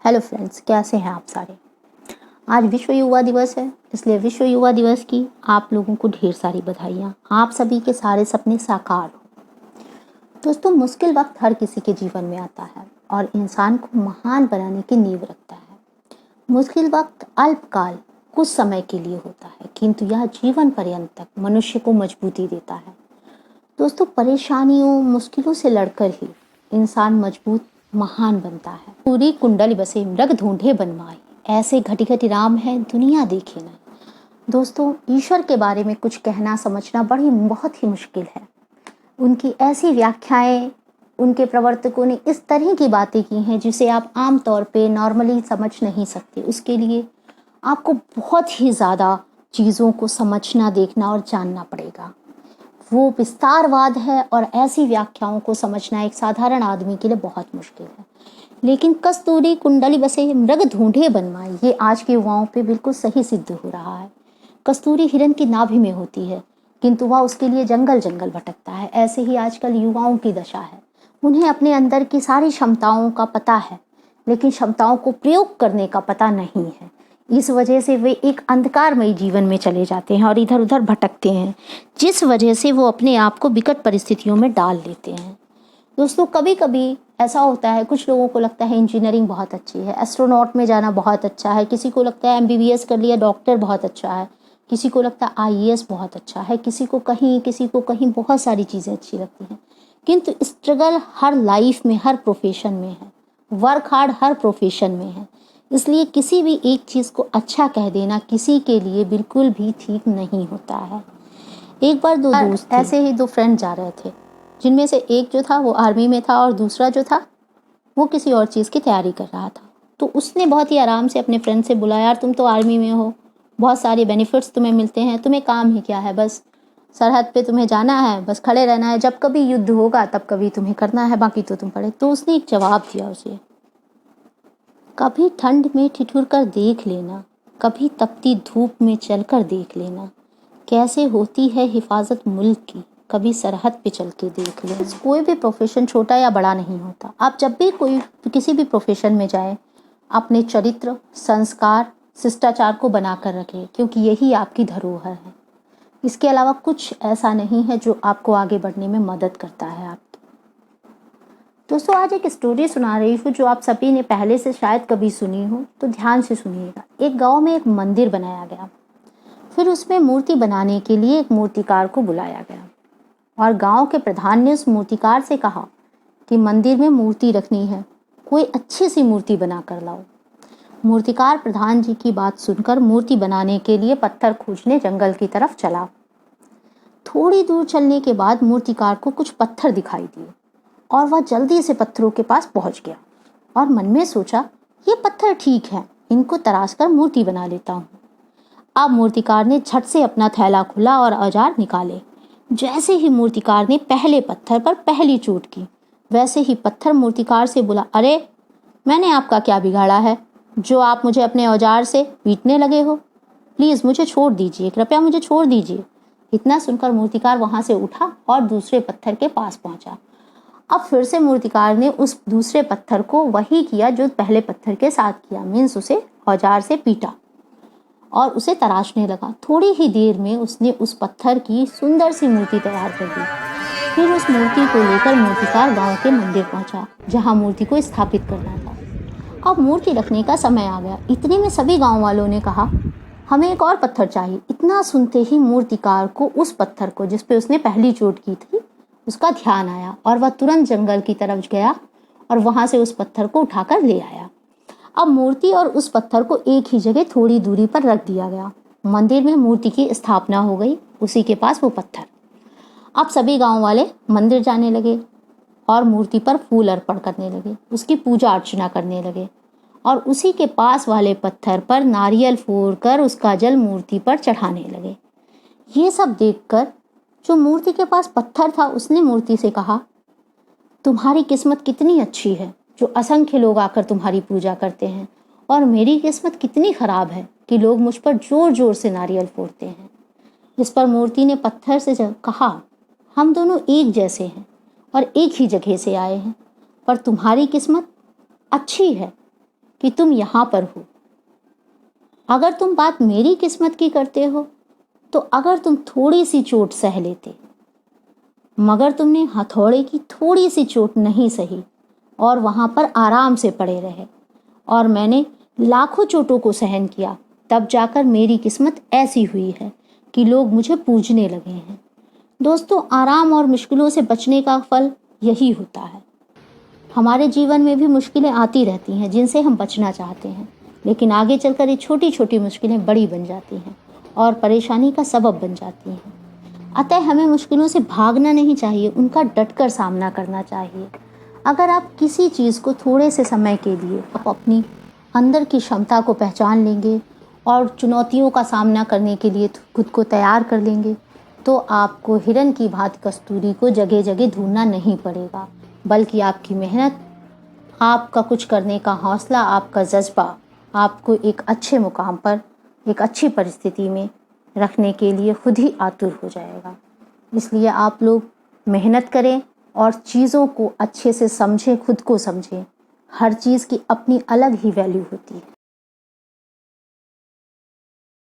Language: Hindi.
हेलो फ्रेंड्स, कैसे हैं आप सारे। आज विश्व युवा दिवस है, इसलिए विश्व युवा दिवस की आप लोगों को ढेर सारी बधाइयाँ। आप सभी के सारे सपने साकार हो। दोस्तों, मुश्किल वक्त हर किसी के जीवन में आता है और इंसान को महान बनाने की नींव रखता है। मुश्किल वक्त अल्पकाल कुछ समय के लिए होता है, किंतु यह जीवन पर्यंत तक मनुष्य को मजबूती देता है। दोस्तों, परेशानियों मुश्किलों से लड़कर ही इंसान मजबूत महान बनता है। पूरी कुंडली बसे मृग ढूंढे बनवाए, ऐसे घटी घटी राम है दुनिया देखे न। दोस्तों, ईश्वर के बारे में कुछ कहना समझना बहुत ही मुश्किल है। उनकी ऐसी व्याख्याएं, उनके प्रवर्तकों ने इस तरह की बातें की हैं जिसे आप आम तौर पे नॉर्मली समझ नहीं सकते। उसके लिए आपको बहुत ही ज़्यादा चीज़ों को समझना, देखना और जानना पड़ेगा। वो विस्तारवाद है और ऐसी व्याख्याओं को समझना एक साधारण आदमी के लिए बहुत मुश्किल है। लेकिन कस्तूरी कुंडली बसे मृग ढूंढे बनवाए, ये आज के युवाओं पे बिल्कुल सही सिद्ध हो रहा है। कस्तूरी हिरन की नाभि में होती है, किंतु वह उसके लिए जंगल जंगल भटकता है। ऐसे ही आजकल युवाओं की दशा है। उन्हें अपने अंदर की सारी क्षमताओं का पता है, लेकिन क्षमताओं को प्रयोग करने का पता नहीं है। इस वजह से वे एक अंधकारमयी जीवन में चले जाते हैं और इधर उधर भटकते हैं, जिस वजह से वो अपने आप को विकट परिस्थितियों में डाल लेते हैं। दोस्तों, कभी कभी ऐसा होता है, कुछ लोगों को लगता है इंजीनियरिंग बहुत अच्छी है, एस्ट्रोनॉट में जाना बहुत अच्छा है, किसी को लगता है एमबीबीएस कर लिया डॉक्टर बहुत अच्छा है, किसी को लगता है आईएएस बहुत अच्छा है, किसी को कहीं बहुत सारी चीज़ें अच्छी लगती हैं। किंतु स्ट्रगल हर लाइफ में, हर प्रोफेशन में है। वर्क हार्ड हर प्रोफेशन में है। इसलिए किसी भी एक चीज़ को अच्छा कह देना किसी के लिए बिल्कुल भी ठीक नहीं होता है। एक बार दो दोस्त ऐसे ही दो फ्रेंड जा रहे थे, जिनमें से एक जो था वो आर्मी में था और दूसरा जो था वो किसी और चीज़ की तैयारी कर रहा था। तो उसने बहुत ही आराम से अपने फ्रेंड से बोला, यार तुम तो आर्मी में हो, बहुत सारे बेनिफिट्स तुम्हें मिलते हैं, तुम्हें काम ही क्या है, बस सरहद पे तुम्हें जाना है, बस खड़े रहना है, जब कभी युद्ध होगा तब कभी तुम्हें करना है, बाकी तो तुम पड़े। तो उसने एक जवाब दिया उसे, कभी ठंड में ठिठुर कर देख लेना, कभी तपती धूप में चलकर देख लेना, कैसे होती है हिफाजत मुल्क की, कभी सरहद पे चल के देख लेना। कोई भी प्रोफेशन छोटा या बड़ा नहीं होता। आप जब भी किसी भी प्रोफेशन में जाएं, अपने चरित्र, संस्कार, शिष्टाचार को बना कर रखें, क्योंकि यही आपकी धरोहर है। इसके अलावा कुछ ऐसा नहीं है जो आपको आगे बढ़ने में मदद करता है आपकी। दोस्तों, आज एक स्टोरी सुना रही हूँ जो आप सभी ने पहले से शायद कभी सुनी हो, तो ध्यान से सुनिएगा। एक गांव में एक मंदिर बनाया गया, फिर उसमें मूर्ति बनाने के लिए एक मूर्तिकार को बुलाया गया और गांव के प्रधान ने उस मूर्तिकार से कहा कि मंदिर में मूर्ति रखनी है, कोई अच्छी सी मूर्ति बना कर लाओ। मूर्तिकार प्रधान जी की बात सुनकर मूर्ति बनाने के लिए पत्थर खोजने जंगल की तरफ चला। थोड़ी दूर चलने के बाद मूर्तिकार को कुछ पत्थर दिखाई दिए और वह जल्दी से पत्थरों के पास पहुंच गया और मन में सोचा, ये पत्थर ठीक है, इनको तराश कर मूर्ति बना लेता हूँ। अब मूर्तिकार ने झट से अपना थैला खुला और औजार निकाले। जैसे ही मूर्तिकार ने पहले पत्थर पर पहली चोट की, वैसे ही पत्थर मूर्तिकार से बोला, अरे मैंने आपका क्या बिगाड़ा है जो आप मुझे अपने औजार से पीटने लगे हो? प्लीज़ मुझे छोड़ दीजिए, कृपया मुझे छोड़ दीजिए। इतना सुनकर मूर्तिकार वहां से उठा और दूसरे पत्थर के पास पहुंचा। अब फिर से मूर्तिकार ने उस दूसरे पत्थर को वही किया जो पहले पत्थर के साथ किया, मीन्स उसे औजार से पीटा और उसे तराशने लगा। थोड़ी ही देर में उसने उस पत्थर की सुंदर सी मूर्ति तैयार कर दी। फिर उस मूर्ति को लेकर मूर्तिकार गांव के मंदिर पहुंचा, जहां मूर्ति को स्थापित करना था। अब मूर्ति रखने का समय आ गया। इतने में सभी गांव वालों ने कहा, हमें एक और पत्थर चाहिए। इतना सुनते ही मूर्तिकार को उस पत्थर को जिस पे उसने पहली चोट की थी उसका ध्यान आया और वह तुरंत जंगल की तरफ गया और वहां से उस पत्थर को उठाकर ले आया। अब मूर्ति और उस पत्थर को एक ही जगह थोड़ी दूरी पर रख दिया गया। मंदिर में मूर्ति की स्थापना हो गई, उसी के पास वो पत्थर। अब सभी गांव वाले मंदिर जाने लगे और मूर्ति पर फूल अर्पण करने लगे, उसकी पूजा अर्चना करने लगे और उसी के पास वाले पत्थर पर नारियल फोड़कर उसका जल मूर्ति पर चढ़ाने लगे। ये सब देखकर जो मूर्ति के पास पत्थर था उसने मूर्ति से कहा, तुम्हारी किस्मत कितनी अच्छी है जो असंख्य लोग आकर तुम्हारी पूजा करते हैं, और मेरी किस्मत कितनी खराब है कि लोग मुझ पर जोर जोर से नारियल फोड़ते हैं। इस पर मूर्ति ने पत्थर से कहा, हम दोनों एक जैसे हैं और एक ही जगह से आए हैं, पर तुम्हारी किस्मत अच्छी है कि तुम यहाँ पर हो। अगर तुम बात मेरी किस्मत की करते हो तो अगर तुम थोड़ी सी चोट सह लेते, मगर तुमने हथौड़े की थोड़ी सी चोट नहीं सही और वहां पर आराम से पड़े रहे, और मैंने लाखों चोटों को सहन किया, तब जाकर मेरी किस्मत ऐसी हुई है कि लोग मुझे पूजने लगे हैं। दोस्तों, आराम और मुश्किलों से बचने का फल यही होता है। हमारे जीवन में भी मुश्किलें आती रहती हैं जिनसे हम बचना चाहते हैं, लेकिन आगे चलकर ये छोटी छोटी मुश्किलें बड़ी बन जाती हैं और परेशानी का सबब बन जाती हैं। अतः हमें मुश्किलों से भागना नहीं चाहिए, उनका डटकर सामना करना चाहिए। अगर आप किसी चीज़ को थोड़े से समय के लिए अपनी अंदर की क्षमता को पहचान लेंगे और चुनौतियों का सामना करने के लिए खुद को तैयार कर लेंगे, तो आपको हिरन की भांति कस्तूरी को जगह जगह ढूंढना नहीं पड़ेगा, बल्कि आपकी मेहनत, आपका कुछ करने का हौसला, आपका जज्बा आपको एक अच्छे मुकाम पर, एक अच्छी परिस्थिति में रखने के लिए खुद ही आतुर हो जाएगा। इसलिए आप लोग मेहनत करें और चीज़ों को अच्छे से समझें, खुद को समझें। हर चीज़ की अपनी अलग ही वैल्यू होती है।